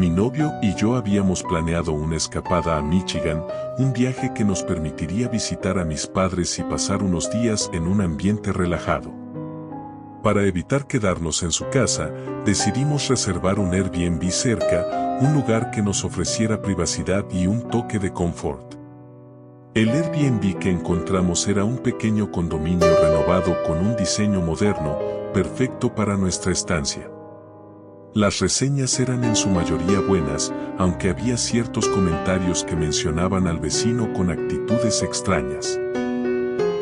Mi novio y yo habíamos planeado una escapada a Michigan, un viaje que nos permitiría visitar a mis padres y pasar unos días en un ambiente relajado. Para evitar quedarnos en su casa, decidimos reservar un Airbnb cerca, un lugar que nos ofreciera privacidad y un toque de confort. El Airbnb que encontramos era un pequeño condominio renovado con un diseño moderno, perfecto para nuestra estancia. Las reseñas eran en su mayoría buenas, aunque había ciertos comentarios que mencionaban al vecino con actitudes extrañas.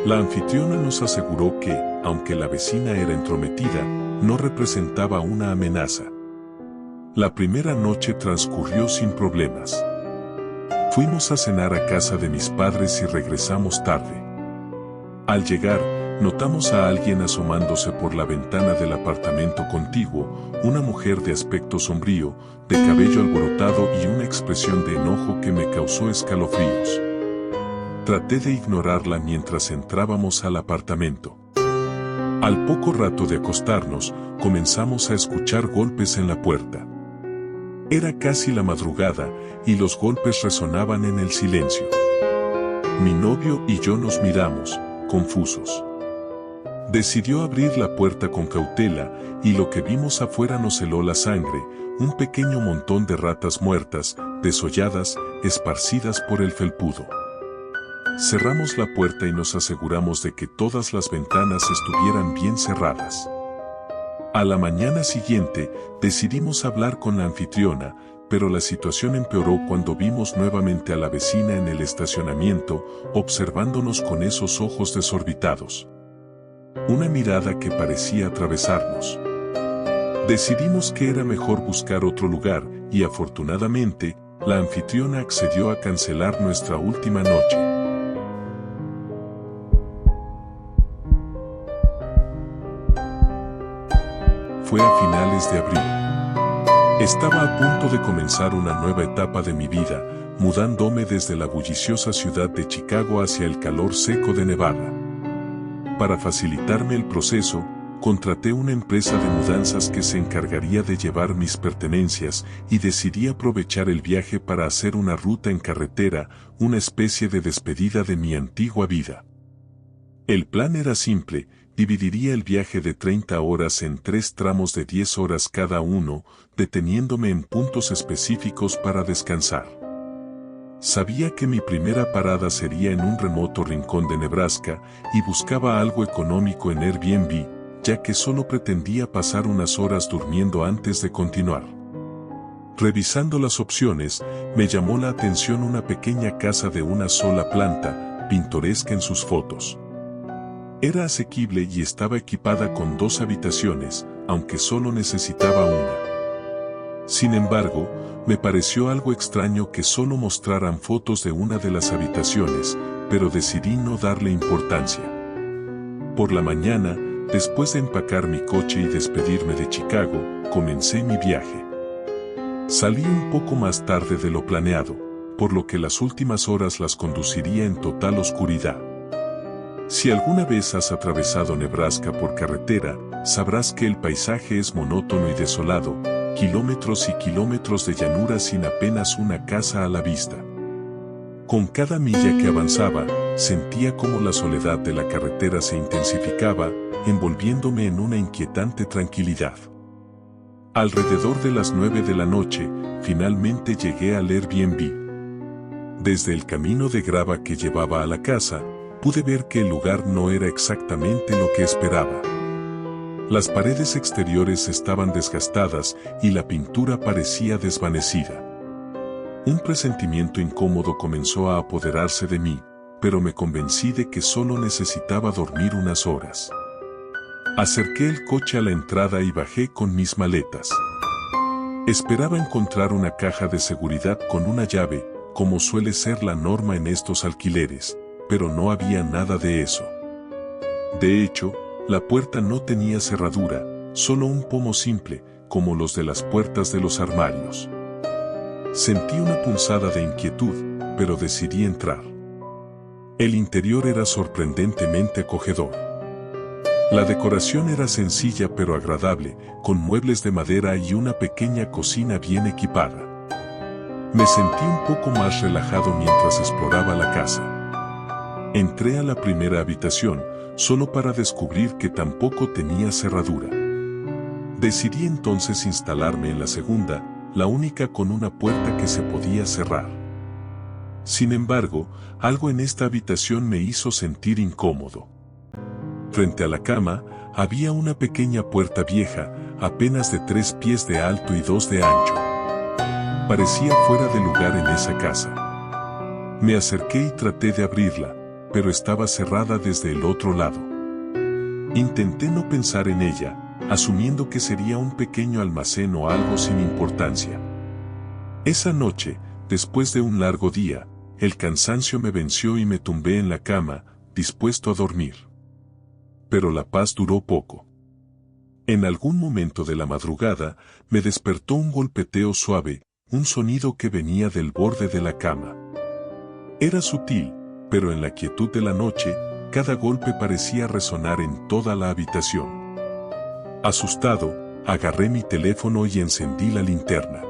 La anfitriona nos aseguró que, aunque la vecina era entrometida, no representaba una amenaza. La primera noche transcurrió sin problemas. Fuimos a cenar a casa de mis padres y regresamos tarde. Al llegar, notamos a alguien asomándose por la ventana del apartamento contiguo, una mujer de aspecto sombrío, de cabello alborotado y una expresión de enojo que me causó escalofríos. Traté de ignorarla mientras entrábamos al apartamento. Al poco rato de acostarnos, comenzamos a escuchar golpes en la puerta. Era casi la madrugada, y los golpes resonaban en el silencio. Mi novio y yo nos miramos, confusos. Decidió abrir la puerta con cautela, y lo que vimos afuera nos heló la sangre, un pequeño montón de ratas muertas, desolladas, esparcidas por el felpudo. Cerramos la puerta y nos aseguramos de que todas las ventanas estuvieran bien cerradas. A la mañana siguiente, decidimos hablar con la anfitriona, pero la situación empeoró cuando vimos nuevamente a la vecina en el estacionamiento, observándonos con esos ojos desorbitados. Una mirada que parecía atravesarnos. Decidimos que era mejor buscar otro lugar, y afortunadamente, la anfitriona accedió a cancelar nuestra última noche. Fue a finales de abril. Estaba a punto de comenzar una nueva etapa de mi vida, mudándome desde la bulliciosa ciudad de Chicago hacia el calor seco de Nevada. Para facilitarme el proceso, contraté una empresa de mudanzas que se encargaría de llevar mis pertenencias y decidí aprovechar el viaje para hacer una ruta en carretera, una especie de despedida de mi antigua vida. El plan era simple. Dividiría el viaje de 30 horas en 3 tramos de 10 horas cada uno, deteniéndome en puntos específicos para descansar. Sabía que mi primera parada sería en un remoto rincón de Nebraska y buscaba algo económico en Airbnb, ya que solo pretendía pasar unas horas durmiendo antes de continuar. Revisando las opciones, me llamó la atención una pequeña casa de una sola planta, pintoresca en sus fotos. Era asequible y estaba equipada con 2 habitaciones, aunque solo necesitaba una. Sin embargo, me pareció algo extraño que solo mostraran fotos de una de las habitaciones, pero decidí no darle importancia. Por la mañana, después de empacar mi coche y despedirme de Chicago, comencé mi viaje. Salí un poco más tarde de lo planeado, por lo que las últimas horas las conduciría en total oscuridad. Si alguna vez has atravesado Nebraska por carretera, sabrás que el paisaje es monótono y desolado, kilómetros y kilómetros de llanura sin apenas una casa a la vista. Con cada milla que avanzaba, sentía como la soledad de la carretera se intensificaba, envolviéndome en una inquietante tranquilidad. Alrededor de las 9 de la noche, finalmente llegué al Airbnb. Desde el camino de grava que llevaba a la casa, pude ver que el lugar no era exactamente lo que esperaba. Las paredes exteriores estaban desgastadas y la pintura parecía desvanecida. Un presentimiento incómodo comenzó a apoderarse de mí, pero me convencí de que solo necesitaba dormir unas horas. Acerqué el coche a la entrada y bajé con mis maletas. Esperaba encontrar una caja de seguridad con una llave, como suele ser la norma en estos alquileres, pero no había nada de eso. De hecho, la puerta no tenía cerradura, solo un pomo simple, como los de las puertas de los armarios. Sentí una punzada de inquietud, pero decidí entrar. El interior era sorprendentemente acogedor. La decoración era sencilla pero agradable, con muebles de madera y una pequeña cocina bien equipada. Me sentí un poco más relajado mientras exploraba la casa. Entré a la primera habitación, solo para descubrir que tampoco tenía cerradura. Decidí entonces instalarme en la segunda, la única con una puerta que se podía cerrar. Sin embargo, algo en esta habitación me hizo sentir incómodo. Frente a la cama, había una pequeña puerta vieja, apenas de 3 pies de alto y 2 de ancho. Parecía fuera de lugar en esa casa. Me acerqué y traté de abrirla, pero estaba cerrada desde el otro lado. Intenté no pensar en ella, asumiendo que sería un pequeño almacén o algo sin importancia. Esa noche, después de un largo día, el cansancio me venció y me tumbé en la cama, dispuesto a dormir. Pero la paz duró poco. En algún momento de la madrugada, me despertó un golpeteo suave, un sonido que venía del borde de la cama. Era sutil, pero en la quietud de la noche, cada golpe parecía resonar en toda la habitación. Asustado, agarré mi teléfono y encendí la linterna.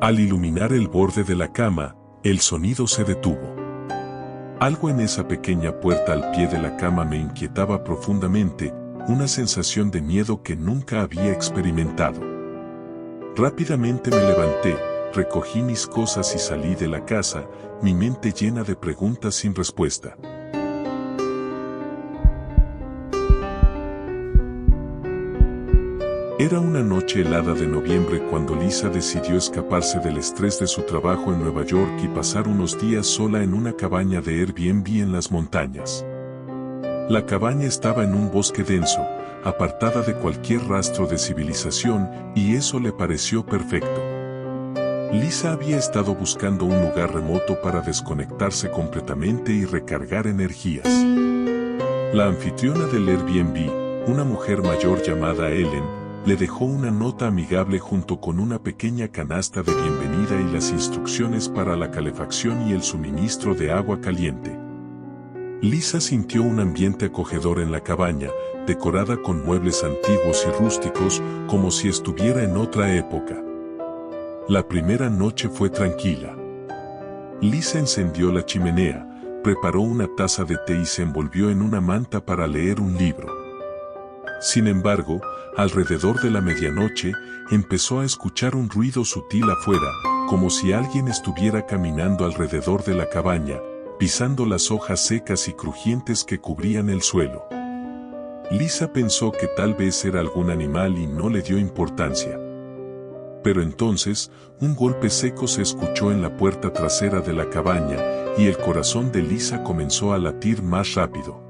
Al iluminar el borde de la cama, el sonido se detuvo. Algo en esa pequeña puerta al pie de la cama me inquietaba profundamente, una sensación de miedo que nunca había experimentado. Rápidamente me levanté, recogí mis cosas y salí de la casa, mi mente llena de preguntas sin respuesta. Era una noche helada de noviembre cuando Lisa decidió escaparse del estrés de su trabajo en Nueva York y pasar unos días sola en una cabaña de Airbnb en las montañas. La cabaña estaba en un bosque denso, apartada de cualquier rastro de civilización, y eso le pareció perfecto. Lisa había estado buscando un lugar remoto para desconectarse completamente y recargar energías. La anfitriona del Airbnb, una mujer mayor llamada Ellen, le dejó una nota amigable junto con una pequeña canasta de bienvenida y las instrucciones para la calefacción y el suministro de agua caliente. Lisa sintió un ambiente acogedor en la cabaña, decorada con muebles antiguos y rústicos, como si estuviera en otra época. La primera noche fue tranquila. Lisa encendió la chimenea, preparó una taza de té y se envolvió en una manta para leer un libro. Sin embargo, alrededor de la medianoche, empezó a escuchar un ruido sutil afuera, como si alguien estuviera caminando alrededor de la cabaña, pisando las hojas secas y crujientes que cubrían el suelo. Lisa pensó que tal vez era algún animal y no le dio importancia. Pero entonces, un golpe seco se escuchó en la puerta trasera de la cabaña, y el corazón de Lisa comenzó a latir más rápido.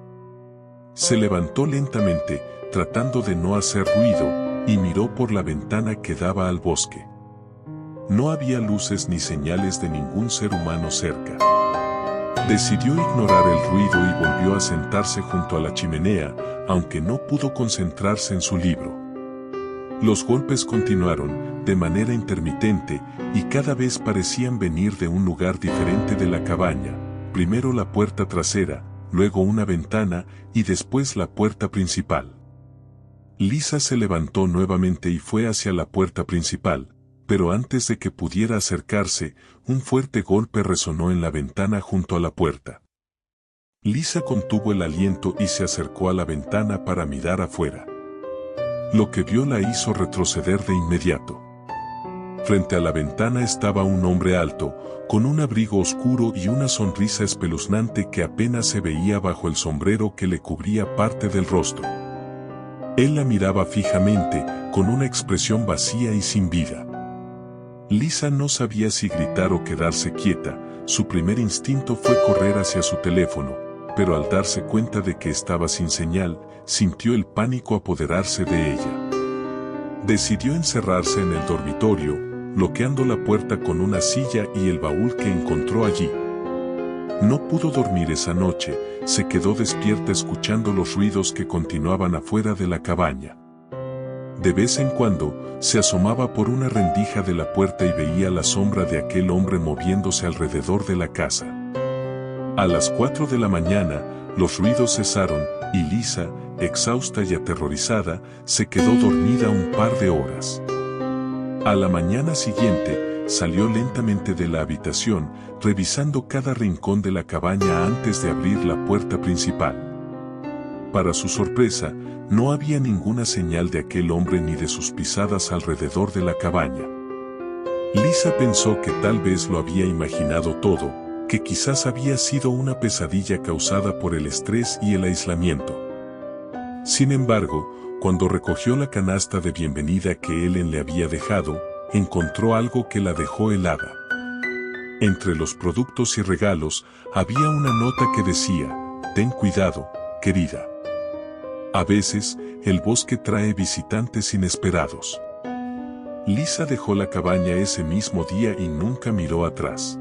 Se levantó lentamente, tratando de no hacer ruido, y miró por la ventana que daba al bosque. No había luces ni señales de ningún ser humano cerca. Decidió ignorar el ruido y volvió a sentarse junto a la chimenea, aunque no pudo concentrarse en su libro. Los golpes continuaron, de manera intermitente, y cada vez parecían venir de un lugar diferente de la cabaña, primero la puerta trasera, luego una ventana, y después la puerta principal. Lisa se levantó nuevamente y fue hacia la puerta principal, pero antes de que pudiera acercarse, un fuerte golpe resonó en la ventana junto a la puerta. Lisa contuvo el aliento y se acercó a la ventana para mirar afuera. Lo que vio la hizo retroceder de inmediato. Frente a la ventana estaba un hombre alto, con un abrigo oscuro y una sonrisa espeluznante que apenas se veía bajo el sombrero que le cubría parte del rostro. Él la miraba fijamente, con una expresión vacía y sin vida. Lisa no sabía si gritar o quedarse quieta. Su primer instinto fue correr hacia su teléfono, pero al darse cuenta de que estaba sin señal, sintió el pánico apoderarse de ella. Decidió encerrarse en el dormitorio, bloqueando la puerta con una silla y el baúl que encontró allí. No pudo dormir esa noche, se quedó despierta escuchando los ruidos que continuaban afuera de la cabaña. De vez en cuando, se asomaba por una rendija de la puerta y veía la sombra de aquel hombre moviéndose alrededor de la casa. A las 4 de la mañana, los ruidos cesaron, y Lisa, exhausta y aterrorizada, se quedó dormida un par de horas. A la mañana siguiente, salió lentamente de la habitación, revisando cada rincón de la cabaña antes de abrir la puerta principal. Para su sorpresa, no había ninguna señal de aquel hombre ni de sus pisadas alrededor de la cabaña. Lisa pensó que tal vez lo había imaginado todo, que quizás había sido una pesadilla causada por el estrés y el aislamiento. Sin embargo, cuando recogió la canasta de bienvenida que Ellen le había dejado, encontró algo que la dejó helada. Entre los productos y regalos, había una nota que decía: «Ten cuidado, querida. A veces, el bosque trae visitantes inesperados». Lisa dejó la cabaña ese mismo día y nunca miró atrás.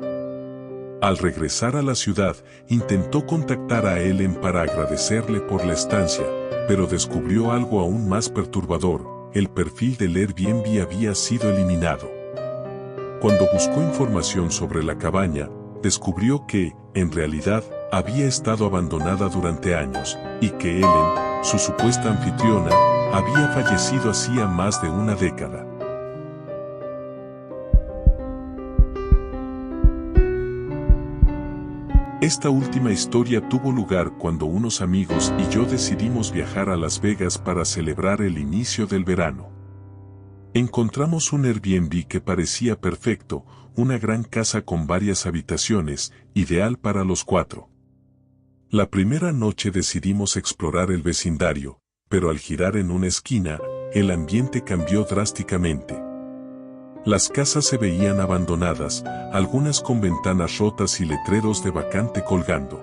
Al regresar a la ciudad, intentó contactar a Ellen para agradecerle por la estancia, pero descubrió algo aún más perturbador: el perfil del Airbnb había sido eliminado. Cuando buscó información sobre la cabaña, descubrió que, en realidad, había estado abandonada durante años, y que Ellen, su supuesta anfitriona, había fallecido hacía más de una década. Esta última historia tuvo lugar cuando unos amigos y yo decidimos viajar a Las Vegas para celebrar el inicio del verano. Encontramos un Airbnb que parecía perfecto, una gran casa con varias habitaciones, ideal para los 4. La primera noche decidimos explorar el vecindario, pero al girar en una esquina, el ambiente cambió drásticamente. Las casas se veían abandonadas, algunas con ventanas rotas y letreros de vacante colgando.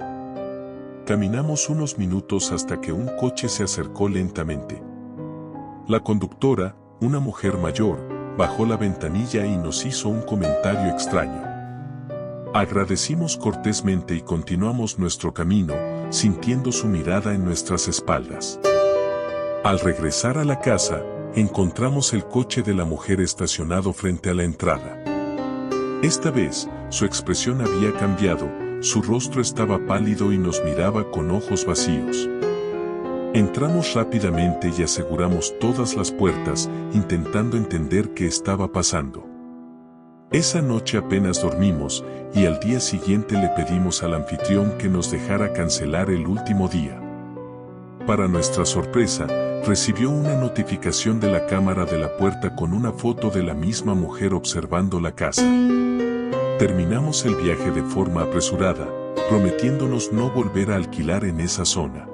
Caminamos unos minutos hasta que un coche se acercó lentamente. La conductora, una mujer mayor, bajó la ventanilla y nos hizo un comentario extraño. Agradecimos cortésmente y continuamos nuestro camino, sintiendo su mirada en nuestras espaldas. Al regresar a la casa, encontramos el coche de la mujer estacionado frente a la entrada. Esta vez, su expresión había cambiado, su rostro estaba pálido y nos miraba con ojos vacíos. Entramos rápidamente y aseguramos todas las puertas, intentando entender qué estaba pasando. Esa noche apenas dormimos, y al día siguiente le pedimos al anfitrión que nos dejara cancelar el último día. Para nuestra sorpresa, recibió una notificación de la cámara de la puerta con una foto de la misma mujer observando la casa. Terminamos el viaje de forma apresurada, prometiéndonos no volver a alquilar en esa zona.